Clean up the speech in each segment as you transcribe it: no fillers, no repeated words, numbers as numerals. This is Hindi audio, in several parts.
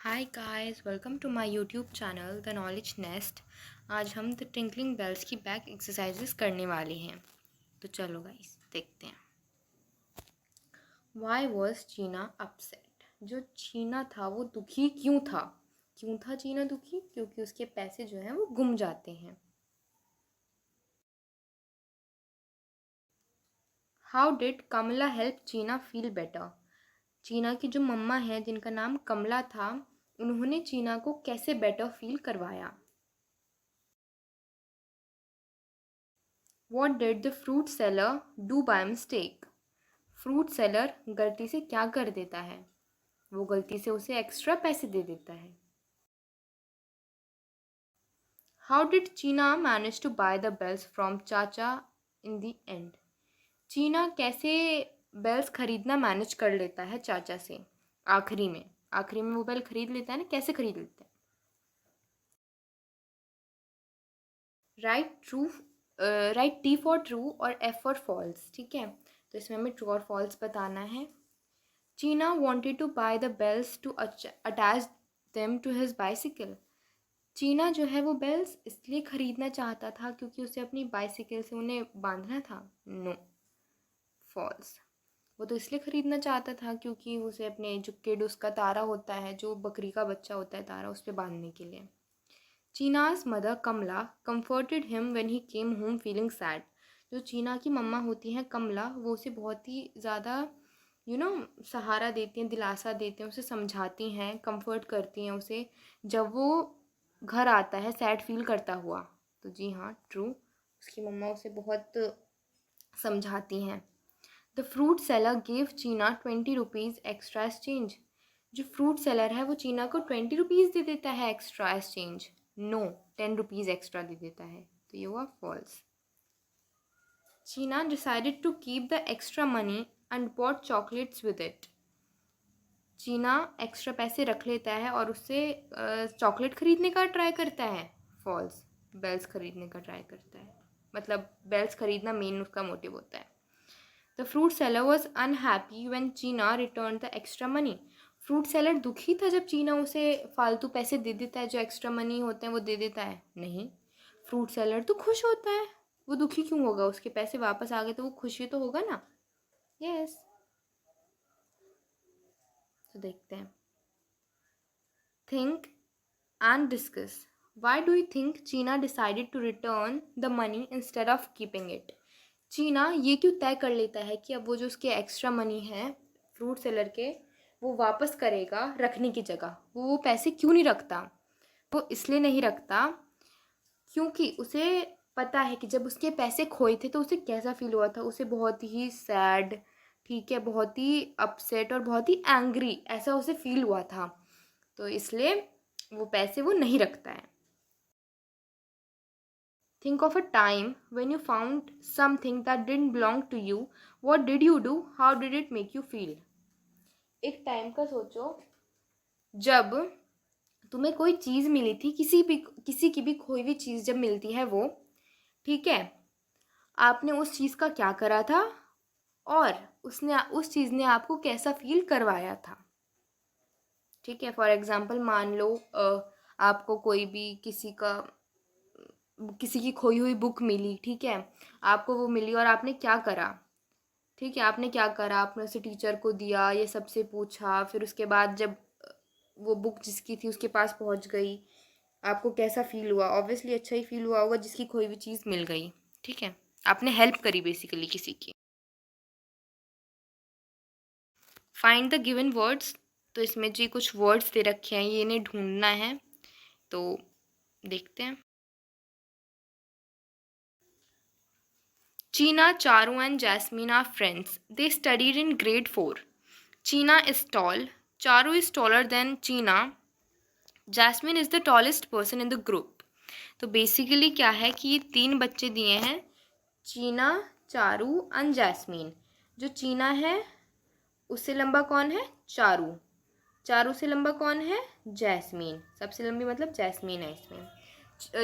Hi guys, welcome to my YouTube channel the knowledge nest. आज हम द ट्विंकलिंग बेल्स की बैक एक्सरसाइजेस करने वाले हैं। तो चलो गाइस देखते हैं। Why was Cheena upset? जो चीना था वो दुखी क्यों था चीना दुखी? क्योंकि उसके पैसे जो हैं वो गुम जाते हैं। हाउ डिड कमला हेल्प चीना फील बेटर? चीना की जो मम्मा है जिनका नाम कमला था, उन्होंने चीना को कैसे बेटर फील करवाया? What did the fruit seller do by mistake? Fruit seller गलती से क्या कर देता है? वो गलती से उसे एक्स्ट्रा पैसे दे देता है। How did Cheena manage to buy the bells from chacha in the end? चीना कैसे बेल्स खरीदना मैनेज कर लेता है चाचा से? आखिरी में वो बेल खरीद लेता है ना, कैसे खरीद लेता है? Right true, right T for true और एफ फॉर फॉल्स। ठीक है, तो इसमें हमें ट्रू और फॉल्स बताना है। चीना wanted to buy the bells to attach them to his bicycle. चीना जो है वो बेल्स इसलिए ख़रीदना चाहता था क्योंकि उसे अपनी बाइसिकल से उन्हें बांधना था। No, false. वो तो इसलिए ख़रीदना चाहता था क्योंकि उसे अपने जो किड उसका तारा होता है, जो बकरी का बच्चा होता है तारा, उस पर बांधने के लिए। Cheena's mother Kamala comforted him when he came home feeling sad. जो चीना की मम्मा होती हैं कमला, वो उसे बहुत ही ज़्यादा सहारा देती हैं, दिलासा देती हैं, उसे समझाती हैं, कंफर्ट करती हैं उसे जब वो घर आता है सैड फील करता हुआ। तो जी हाँ, ट्रू, उसकी मम्मा उसे बहुत समझाती हैं। The fruit seller give Cheena 20 rupees extra as change. जो फ्रूट सेलर है वो चीना को 20 रुपीज़ दे देता है extra as change. No, 10 rupees extra दे देता है। तो ये हुआ false. Cheena decided to keep the extra money and bought chocolates with it. Cheena extra पैसे रख लेता है और उससे चॉकलेट खरीदने का ट्राई करता है। फॉल्स, बेल्स खरीदने का ट्राई करता है, मतलब बेल्स खरीदना मेन उसका मोटिव होता है। The fruit seller was unhappy when Cheena return the extra money. Fruit seller दुखी था जब चीना उसे फालतू पैसे दे देता है, जो एक्स्ट्रा मनी होते हैं वो दे देता है। नहीं, फ्रूट सेलर तो खुश होता है। वो दुखी क्यों होगा? उसके पैसे वापस आ गए तो वो खुशी तो होगा ना। यस, तो देखते हैं। Think and discuss. Why do you think Cheena decided to return the money instead of keeping it? Cheena ये क्यों तय कर लेता है कि अब वो जो उसके एक्स्ट्रा मनी है फ्रूट सेलर के, वो वापस करेगा रखने की जगह? वो पैसे क्यों नहीं रखता? वो इसलिए नहीं रखता क्योंकि उसे पता है कि जब उसके पैसे खोए थे तो उसे कैसा फील हुआ था। उसे बहुत ही सैड, ठीक है, बहुत ही अपसेट और बहुत ही एंग्री ऐसा उसे फील हुआ था। तो इसलिए वो पैसे वो नहीं रखता है। Think of a time when you found something that didn't belong to you. What did you do? How did it make you feel? एक टाइम का सोचो जब तुम्हें कोई चीज़ मिली थी, किसी की भी खोई हुई चीज़ जब मिलती है वो, ठीक है, आपने उस चीज़ का क्या करा था और उस चीज़ ने आपको कैसा फील करवाया था। ठीक है, फॉर एग्ज़ाम्पल मान लो आपको कोई भी किसी की खोई हुई बुक मिली, ठीक है, आपको वो मिली और आपने क्या करा? ठीक है, आपने क्या करा? आपने उसे टीचर को दिया, ये सबसे पूछा, फिर उसके बाद जब वो बुक जिसकी थी उसके पास पहुंच गई, आपको कैसा फील हुआ? ऑब्वियसली अच्छा ही फील हुआ होगा, जिसकी खोई हुई चीज़ मिल गई। ठीक है, आपने हेल्प करी बेसिकली किसी की। Find the given words. तो इसमें जी कुछ वर्ड्स दे रखे हैं, ये इन्हें ढूंढना है, तो देखते हैं। Cheena, Charu and Jasmine are friends. They studied in grade 4. Cheena is tall. Charu is taller than Cheena. Jasmine is the tallest person in the group. तो बेसिकली क्या है कि ये 3 बच्चे दिए हैं, चीना, चारू एंड जैस्मीन। जो चीना है उससे लंबा कौन है? चारू। चारू से लंबा कौन है? जैस्मीन। सबसे लंबी मतलब जैस्मीन है इसमें।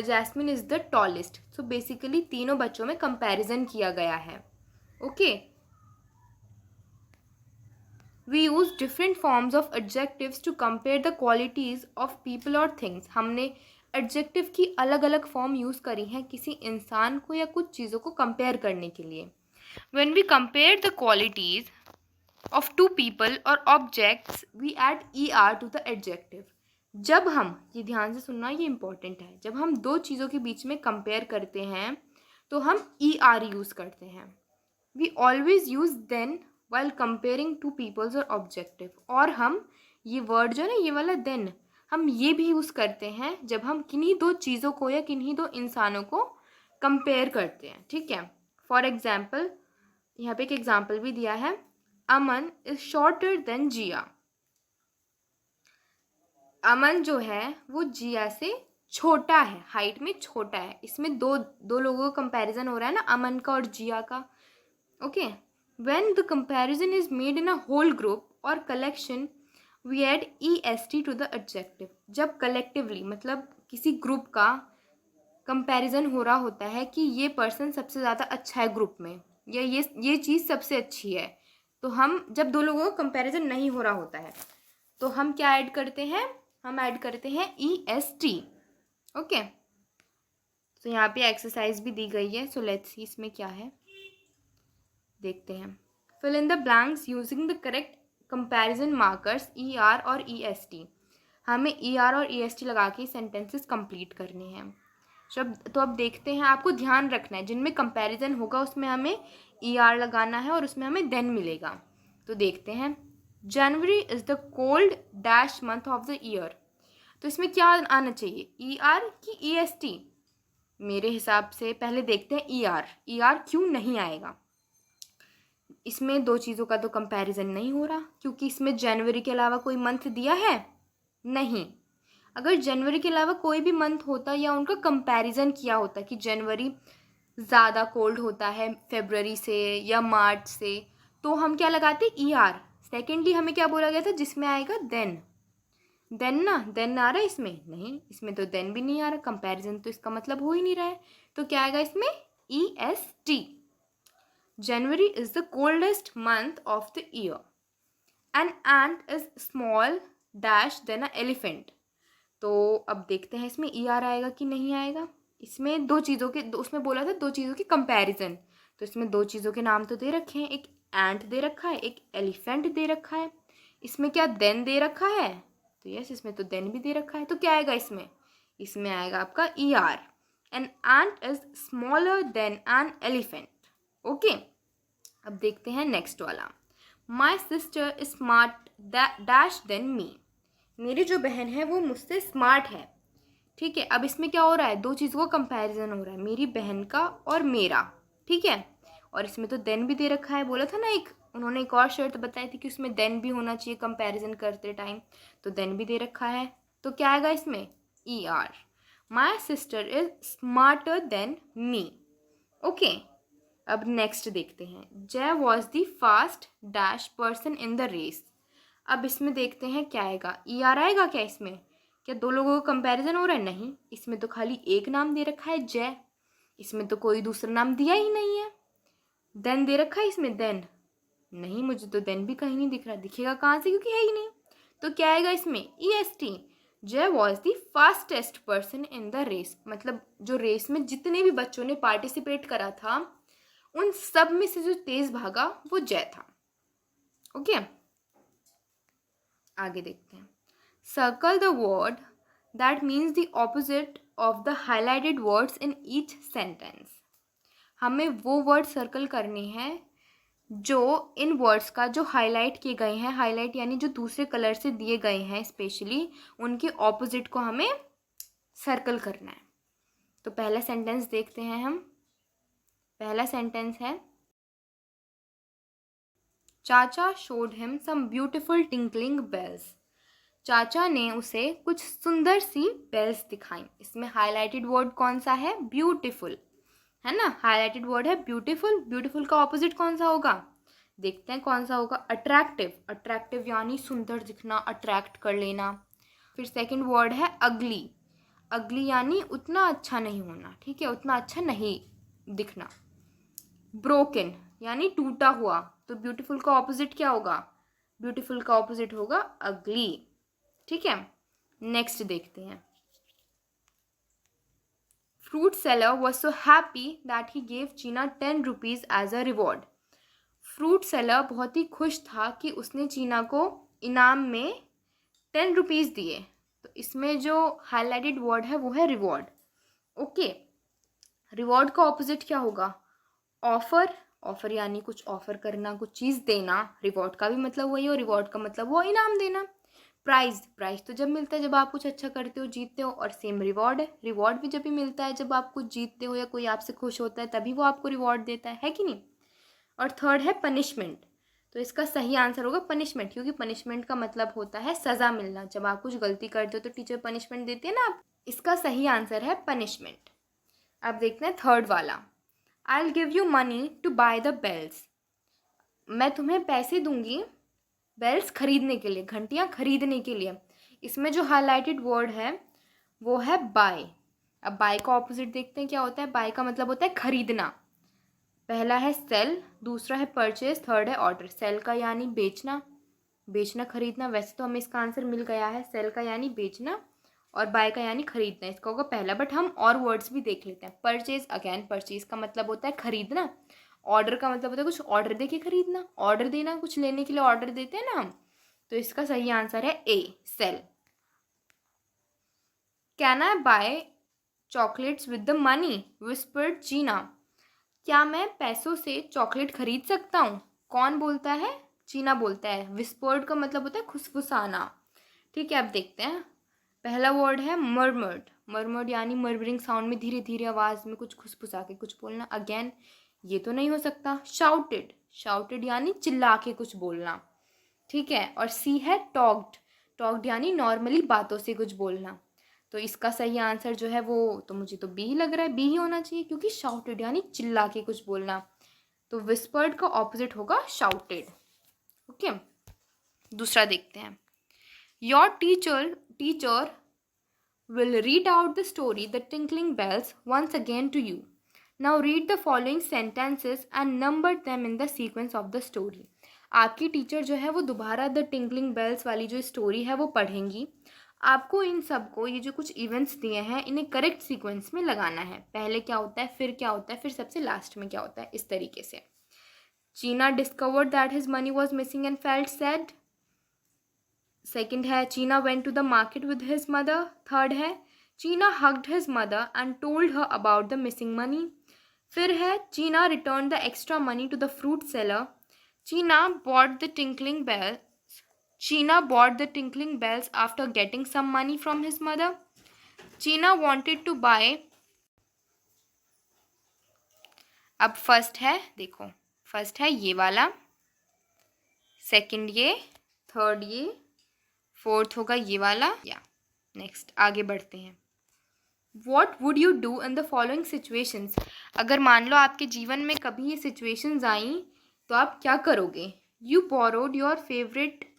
Jasmine is the tallest. So basically तीनों बच्चों में कंपैरिजन किया गया है। Okay, we use different forms of adjectives to compare the qualities of people और थिंग्स। हमने एडजेक्टिव की अलग अलग फॉर्म यूज़ करी हैं किसी इंसान को या कुछ चीज़ों को कंपेयर करने के लिए। When we compare the qualities of two people or objects we add er to the adjective। जब हम, ये ध्यान से सुनना, ये इंपॉर्टेंट है, जब हम दो चीज़ों के बीच में कंपेयर करते हैं तो हम er यूज़ करते हैं। We always use than while comparing two peoples और ऑब्जेक्टिव। और हम ये वर्ड जो है ना, ये वाला देन, हम ये भी यूज़ करते हैं जब हम किन्हीं दो चीज़ों को या किन्हीं दो इंसानों को कंपेयर करते हैं। ठीक है, फॉर एग्जाम्पल यहाँ पे एक एग्जाम्पल भी दिया है, अमन इज शॉर्टर देन जिया। अमन जो है वो जिया से छोटा है, हाइट में छोटा है। इसमें दो लोगों का कंपैरिजन हो रहा है ना, अमन का और जिया का। Okay, when the comparison is made in a whole group और collection we add EST to the adjective. जब कलेक्टिवली मतलब किसी ग्रुप का कंपैरिजन हो रहा होता है कि ये पर्सन सबसे ज़्यादा अच्छा है ग्रुप में, या ये चीज़ सबसे अच्छी है, तो हम जब दो लोगों का कंपैरिजन नहीं हो रहा होता है तो हम क्या ऐड करते हैं, हम ऐड करते हैं EST। ओके, तो यहाँ पे एक्सरसाइज भी दी गई है, सो लेट्स सी इसमें क्या है, देखते हैं। Fill in the blanks using the correct comparison markers ER और EST। हमें ER और EST लगा के सेंटेंसेस कंप्लीट करने हैं। शब्द तो अब देखते हैं, आपको ध्यान रखना है जिनमें कंपैरिजन होगा उसमें हमें ER लगाना है और उसमें हमें देन मिलेगा। तो देखते हैं, जनवरी is the cold dash month of the year. तो इसमें क्या आना चाहिए, ER की EST? मेरे हिसाब से पहले देखते हैं ER। ER क्यों नहीं आएगा? इसमें दो चीज़ों का तो कंपैरिजन नहीं हो रहा, क्योंकि इसमें जनवरी के अलावा कोई मंथ दिया है नहीं। अगर जनवरी के अलावा कोई भी मंथ होता या उनका कंपैरिजन किया होता कि जनवरी ज़्यादा कोल्ड होता है फरवरी से या मार्च से, तो हम क्या लगाते, ER। सेकेंडली हमें क्या बोला गया था, जिसमें आएगा देन। देन ना, देन आ रहा है इसमें नहीं, इसमें तो देन भी नहीं आ रहा, कंपैरिजन तो इसका मतलब हो ही नहीं रहा है। तो क्या आएगा इसमें, EST। January is the coldest month of the year. An ant is small dash than a elephant. तो अब देखते हैं इसमें ER आएगा कि नहीं आएगा। इसमें दो चीज़ों के, उसमें बोला था दो चीज़ों की कंपैरिजन, तो इसमें दो चीज़ों के नाम तो दे रखे हैं, एक एंट दे रखा है, एक एलिफेंट दे रखा है। इसमें क्या देन दे रखा है, तो यस इसमें तो देन भी दे रखा है। तो क्या आएगा इसमें, इसमें आएगा आपका ER। N ant is smaller than an elephant. Okay, अब देखते हैं नेक्स्ट वाला, माई sister is smart dash than me. मेरी जो बहन है वो मुझसे स्मार्ट है। ठीक है, अब इसमें क्या हो रहा है, दो चीज़ों का कंपैरिजन हो रहा है, मेरी बहन का और मेरा। ठीक है, और इसमें तो देन भी दे रखा है, बोला था ना एक, उन्होंने एक और शर्त बताई थी कि उसमें देन भी होना चाहिए कंपैरिजन करते टाइम, तो देन भी दे रखा है। तो क्या आएगा इसमें, ER। My sister is smarter than me. Okay, अब नेक्स्ट देखते हैं, Jay was the fast dash person in the race. अब इसमें देखते हैं क्या आएगा, ER आएगा क्या इसमें, क्या दो लोगों का कंपैरिजन हो रहा है, नहीं, इसमें तो खाली एक नाम दे रखा है जय, इसमें तो कोई दूसरा नाम दिया ही नहीं है। देन दे रखा है इसमें, देन नहीं, मुझे तो देन भी कहीं नहीं दिख रहा, दिखेगा कहाँ से, क्योंकि है ही नहीं। तो क्या आएगा इसमें, EST। Jay was the fastest person in the race, मतलब जो रेस में जितने भी बच्चों ने पार्टिसिपेट करा था उन सब में से जो तेज भागा वो जय था। ओके, आगे देखते हैं, circle the word that means the opposite of the highlighted words in each sentence. हमें वो वर्ड सर्कल करने हैं जो इन वर्ड्स का जो हाईलाइट किए गए हैं, हाईलाइट यानी जो दूसरे कलर से दिए गए हैं स्पेशली, उनके ऑपोजिट को हमें सर्कल करना है। तो पहला सेंटेंस देखते हैं हम। पहला सेंटेंस है, chacha showed him some beautiful tinkling bells. चाचा ने उसे कुछ सुंदर सी बेल्स दिखाई। इसमें हाईलाइटेड वर्ड कौन सा है, ब्यूटीफुल, है ना, हाईलाइटेड वर्ड है ब्यूटीफुल। ब्यूटीफुल का ऑपोजिट कौन सा होगा, देखते हैं कौन सा होगा, अट्रैक्टिव। अट्रैक्टिव यानी सुंदर दिखना, अट्रैक्ट कर लेना। फिर सेकंड वर्ड है अगली। अगली यानी उतना अच्छा नहीं होना, ठीक है, उतना अच्छा नहीं दिखना। ब्रोकन यानी टूटा हुआ, तो ब्यूटीफुल का ऑपोजिट क्या होगा, ब्यूटीफुल का ऑपोजिट होगा अगली। ठीक है, नेक्स्ट देखते हैं। Fruit seller was so happy that he gave Cheena 10 rupees as a reward. Fruit seller बहुत ही खुश था कि उसने चीना को इनाम में 10 रुपीज़ दिए। तो इसमें जो हाईलाइटेड वर्ड है वो है रिवॉर्ड। ओके, रिवॉर्ड का ऑपोजिट क्या होगा? ऑफर। ऑफर यानी कुछ ऑफर करना, कुछ चीज़ देना। रिवॉर्ड का भी मतलब वही हो, रिवॉर्ड का मतलब वो इनाम देना। प्राइज, प्राइज तो जब मिलता है जब आप कुछ अच्छा करते हो, जीतते हो, और सेम रिवॉर्ड है। रिवॉर्ड भी जब भी मिलता है जब आप कुछ जीतते हो या कोई आपसे खुश होता है, तभी वो आपको रिवॉर्ड देता है कि नहीं। और थर्ड है पनिशमेंट। तो इसका सही आंसर होगा पनिशमेंट, क्योंकि पनिशमेंट का मतलब होता है सज़ा मिलना। जब आप कुछ गलती करते हो तो टीचर पनिशमेंट देती है ना आप। इसका सही आंसर है पनिशमेंट। अब देखते हैं थर्ड वाला। I will give you money to buy the bells. मैं तुम्हें पैसे दूंगी बेल्स खरीदने के लिए, घंटियाँ खरीदने के लिए। इसमें जो हाईलाइटेड वर्ड है वो है बाय। अब बाय का ऑपोजिट देखते हैं क्या होता है। बाय का मतलब होता है खरीदना। पहला है सेल, दूसरा है परचेज, थर्ड है ऑर्डर। सेल का यानी बेचना, बेचना खरीदना। वैसे तो हमें इसका आंसर मिल गया है, सेल का यानी बेचना और बाय का यानी खरीदना। इसका होगा पहला, बट हम और वर्ड्स भी देख लेते हैं। परचेज, अगेन परचेज का मतलब होता है खरीदना। ऑर्डर का मतलब होता है कुछ ऑर्डर दे के खरीदना, ऑर्डर देना, कुछ लेने के लिए ऑर्डर देते हैं ना हम। तो इसका सही आंसर है A, sell. Can I buy chocolates with the money, whispered Cheena. क्या मैं पैसों से चॉकलेट खरीद सकता हूँ? कौन बोलता है? चीना बोलता है। विस्पर्ड का मतलब होता है खुसफुसाना। ठीक है, अब देखते हैं। पहला वर्ड है मरमर्ड। मरमर्ड यानी मर्मरिंग साउंड में धीरे धीरे आवाज़ में कुछ खुसफुसा के कुछ बोलना। अगेन ये तो नहीं हो सकता। शाउटेड, शाउटेड यानी चिल्ला के कुछ बोलना। ठीक है, और सी है टॉक्ड। टॉक्ड यानी नॉर्मली बातों से कुछ बोलना। तो इसका सही आंसर जो है वो तो मुझे तो बी ही लग रहा है, बी ही होना चाहिए, क्योंकि शाउटेड यानी चिल्ला के कुछ बोलना। तो विस्पर्ड का ऑपोजिट होगा शाउटेड। ओके, दूसरा देखते हैं। Your teacher will read out the story The Tinkling Bells once again to you. Now read the following sentences and number them in the sequence of the story. आपकी टीचर जो है वो दोबारा द टिंकलिंग बेल्स वाली जो स्टोरी है वो पढ़ेंगी। आपको इन सबको, ये जो कुछ इवेंट्स दिए हैं, इन्हें करेक्ट सीक्वेंस में लगाना है। पहले क्या होता है, फिर क्या होता है, फिर सबसे लास्ट में क्या होता है, इस तरीके से। Cheena discovered that his money was missing and felt sad. Second है Cheena went to the market with his mother. Third है Cheena hugged his mother and told her about the missing money. फिर है Cheena return the extra money to the fruit seller. Cheena bought the tinkling bells China bought the tinkling bells after getting some money from his mother. China wanted to buy. अब फर्स्ट है, देखो फर्स्ट है ये वाला, सेकंड ये, थर्ड ये, फोर्थ होगा ये वाला। या नेक्स्ट आगे बढ़ते हैं। What would you do in the following situations? अगर मान लो आपके जीवन में कभी ये सिचुएशंस आई तो आप क्या करोगे? You borrowed your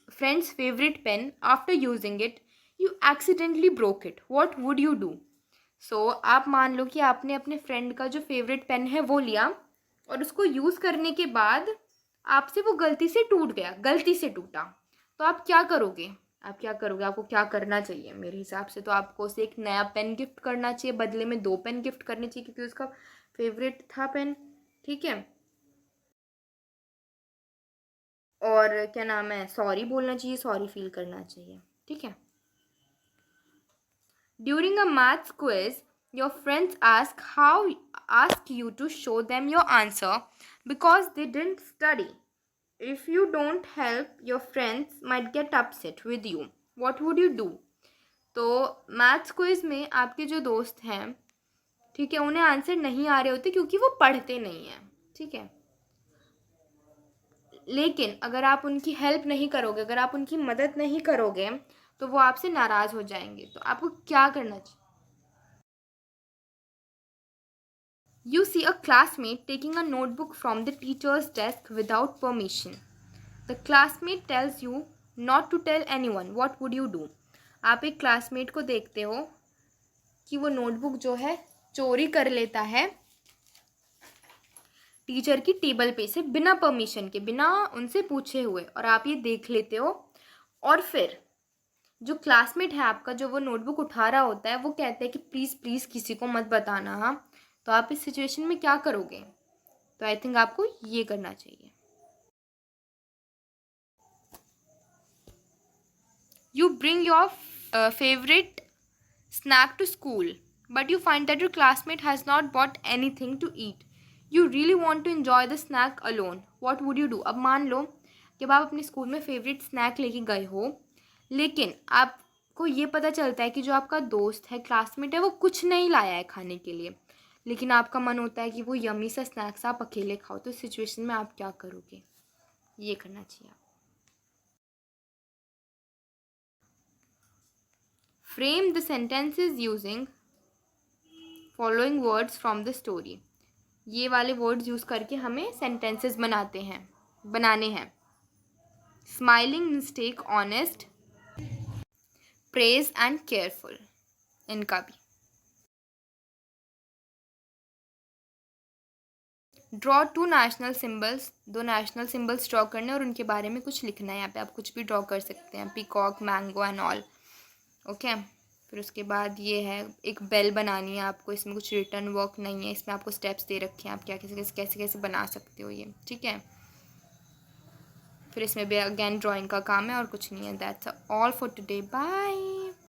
friend's favorite pen. After using it, you accidentally broke it. What would you do? So आप मान लो कि आपने अपने फ्रेंड का जो फेवरेट पेन है वो लिया और उसको यूज़ करने के बाद आपसे वो गलती से टूट गया, गलती से टूटा, तो आप क्या करोगे? आप क्या करोगे? आपको क्या करना चाहिए? मेरे हिसाब से तो आपको उसे एक नया पेन गिफ्ट करना चाहिए, बदले में 2 पेन गिफ्ट करने चाहिए, क्योंकि उसका फेवरेट था पेन। ठीक है, और क्या नाम है, सॉरी बोलना चाहिए, सॉरी फील करना चाहिए। ठीक है। During a maths quiz your friends ask you to show them your answer because they didn't study. If you don't help, your friends might get upset with you. What would you do? तो मैथ्स क्विज में आपके जो दोस्त हैं, ठीक है, उन्हें आंसर नहीं आ रहे होते क्योंकि वो पढ़ते नहीं हैं। ठीक है, लेकिन अगर आप उनकी हेल्प नहीं करोगे, अगर आप उनकी मदद नहीं करोगे तो वो आपसे नाराज़ हो जाएंगे। तो आपको क्या करना चाहिए? You see a classmate taking a notebook from the teacher's desk without permission. The classmate tells you not to tell anyone. What would you do? आप एक क्लासमेट को देखते हो कि वो नोटबुक जो है चोरी कर लेता है टीचर की टेबल पे से बिना परमिशन के, बिना उनसे पूछे हुए, और आप ये देख लेते हो, और फिर जो क्लासमेट है आपका, जो वो नोटबुक उठा रहा होता है, वो कहता है कि प्लीज़ प्लीज़ किसी को मत बताना, हाँ, तो आप इस सिचुएशन में क्या करोगे? तो आई थिंक आपको ये करना चाहिए। You bring your favorite snack to school, but you find that your classmate has not bought anything to eat. You really want to enjoy the snack alone. What would you do? अब मान लो जब आप अपने स्कूल में फेवरेट स्नैक लेके गए हो, लेकिन आपको ये पता चलता है कि जो आपका दोस्त है, क्लासमेट है, वो कुछ नहीं लाया है खाने के लिए, लेकिन आपका मन होता है कि वो यमी सा स्नैक्स आप अकेले खाओ, तो इस सिचुएशन में आप क्या करोगे? ये करना चाहिए। Frame the sentences using following words from the story. ये वाले वर्ड्स यूज़ करके हमें सेंटेंसेस बनाने हैं। Smiling, mistake, honest, praise and careful, इनका भी। Draw 2 national symbols, 2 national symbols draw करने और उनके बारे में कुछ लिखना है। यहाँ पे आप कुछ भी ड्रॉ कर सकते हैं, peacock, mango and all. Okay, फिर उसके बाद ये है, एक बेल बनानी है आपको। इसमें कुछ रिटर्न वर्क नहीं है, इसमें आपको स्टेप्स दे रखे हैं, आप क्या कैसे बना सकते हो ये, ठीक है। फिर इसमें भी अगेन ड्राइंग का काम है और कुछ नहीं है। That's all for today, bye.